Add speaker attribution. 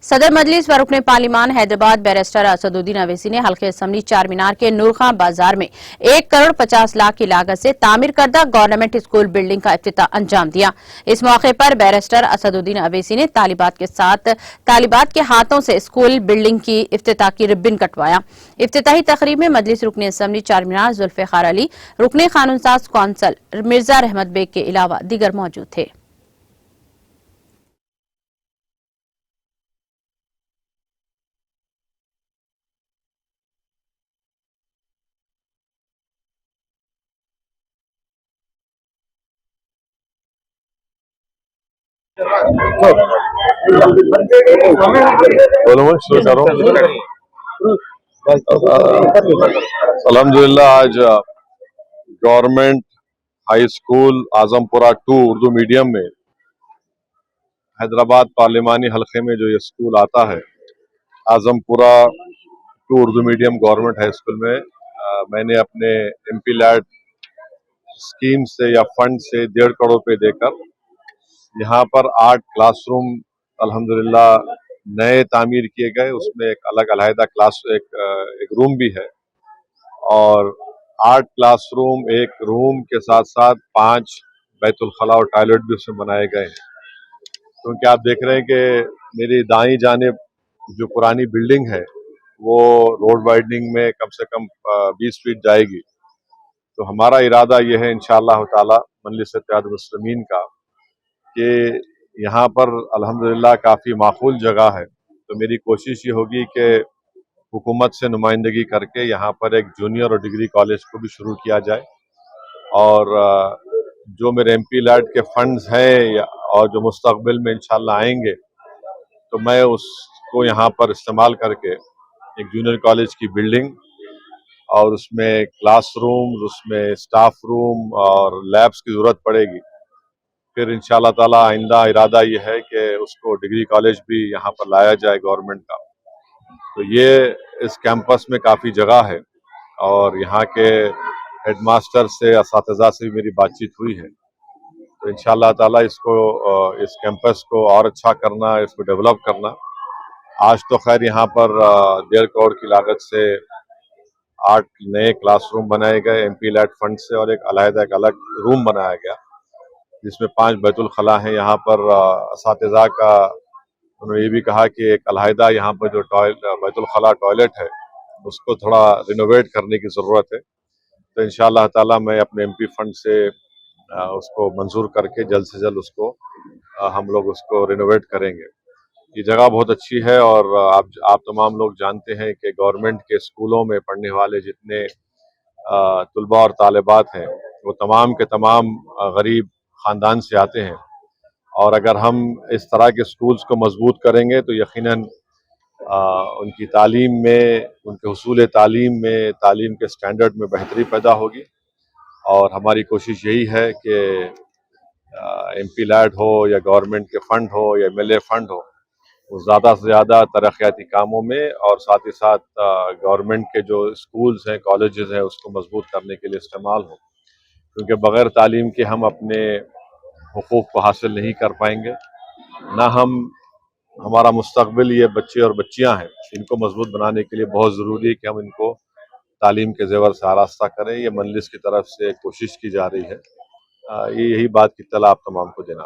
Speaker 1: صدر مجلس و رکن پارلیمان حیدرآباد بیرسٹر اسدالدین اویسی نے حلقہ اسمبلی چار مینار کے نورخان بازار میں 1,50,00,000 کی لاگت سے تعمیر کردہ گورنمنٹ اسکول بلڈنگ کا افتتاح انجام دیا۔ اس موقع پر بیرسٹر اسدالدین اویسی نے طالبات کے ہاتھوں سے اسکول بلڈنگ کی افتتاح کی ربن کٹوایا۔ افتتاحی تقریب میں مجلس رکن اسمبلی چار مینار ذوالفقار علی، رکن قانون ساز کونسل مرزا رحمت بیگ کے علاوہ دیگر موجود تھے۔
Speaker 2: الحمدللہ آج گورنمنٹ ہائی اسکول اعظم پورہ 2 اردو میڈیم میں حیدرآباد پارلیمانی حلقے میں جو یہ اسکول آتا ہے اعظم پورہ 2 Urdu medium government high school میں میں نے اپنے ایم پی لیڈ اسکیم سے یا فنڈ سے 1.5 کروڑ روپے دے کر یہاں پر 8 کلاس روم الحمدللہ نئے تعمیر کیے گئے۔ اس میں ایک الگ علیحدہ ایک روم بھی ہے اور 8 کلاس روم، ایک روم کے ساتھ ساتھ 5 بیت الخلاء اور ٹوائلٹ بھی اس میں بنائے گئے ہیں۔ کیونکہ آپ دیکھ رہے ہیں کہ میری دائیں جانب جو پرانی بلڈنگ ہے وہ روڈ وائڈنگ میں کم سے کم 20 فیٹ جائے گی، تو ہمارا ارادہ یہ ہے انشاءاللہ تعالی مجلس اتحاد المسلمین کا کہ یہاں پر الحمدللہ کافی معقول جگہ ہے، تو میری کوشش یہ ہوگی کہ حکومت سے نمائندگی کر کے یہاں پر ایک جونیئر اور ڈگری کالج کو بھی شروع کیا جائے، اور جو میرے ایم پی لیڈ کے فنڈز ہیں اور جو مستقبل میں انشاءاللہ آئیں گے تو میں اس کو یہاں پر استعمال کر کے ایک جونیئر کالج کی بلڈنگ اور اس میں کلاس روم، اس میں اسٹاف روم اور لیبس کی ضرورت پڑے گی۔ پھر انشاءاللہ تعالی آئندہ ارادہ یہ ہے کہ اس کو ڈگری کالج بھی یہاں پر لایا جائے گورنمنٹ کا۔ تو یہ اس کیمپس میں کافی جگہ ہے اور یہاں کے ہیڈ ماسٹر سے، اساتذہ سے بھی میری بات چیت ہوئی ہے، تو انشاءاللہ تعالی اس کیمپس کو اور اچھا کرنا، اس کو ڈیولپ کرنا۔ آج تو خیر یہاں پر 1.5 کروڑ کی لاگت سے 8 نئے کلاس روم بنائے گئے ایم پی لیڈ فنڈ سے، اور ایک الگ روم بنایا گیا جس میں 5 بیت الخلاء ہیں۔ یہاں پر اساتذہ کا انہوں نے یہ بھی کہا کہ ایک علیحدہ یہاں پر جو بیت الخلاء ٹوائلٹ ہے اس کو تھوڑا رینوویٹ کرنے کی ضرورت ہے، تو انشاءاللہ تعالی میں اپنے ایم پی فنڈ سے اس کو منظور کر کے جلد سے جلد اس کو ہم لوگ اس کو رینوویٹ کریں گے۔ یہ جگہ بہت اچھی ہے اور آپ تمام لوگ جانتے ہیں کہ گورنمنٹ کے اسکولوں میں پڑھنے والے جتنے طلباء اور طالبات ہیں وہ تمام کے تمام غریب خاندان سے آتے ہیں، اور اگر ہم اس طرح کے اسکولز کو مضبوط کریں گے تو یقیناً ان کی تعلیم میں، ان کے حصول تعلیم میں، تعلیم کے سٹینڈرڈ میں بہتری پیدا ہوگی، اور ہماری کوشش یہی ہے کہ ایم پی لیڈ ہو یا گورنمنٹ کے فنڈ ہو یا ایم ایل اے فنڈ ہو، وہ زیادہ سے زیادہ ترقیاتی کاموں میں اور ساتھ ہی ساتھ گورنمنٹ کے جو اسکولز ہیں، کالجز ہیں، اس کو مضبوط کرنے کے لیے استعمال ہو، کیونکہ بغیر تعلیم کے ہم اپنے حقوق کو حاصل نہیں کر پائیں گے، نہ ہمارا مستقبل یہ بچے اور بچیاں ہیں، ان کو مضبوط بنانے کے لیے بہت ضروری ہے کہ ہم ان کو تعلیم کے زیور سے آراستہ کریں۔ یہ مجلس کی طرف سے کوشش کی جا رہی ہے، یہی بات کی اطلاع آپ تمام کو دینا۔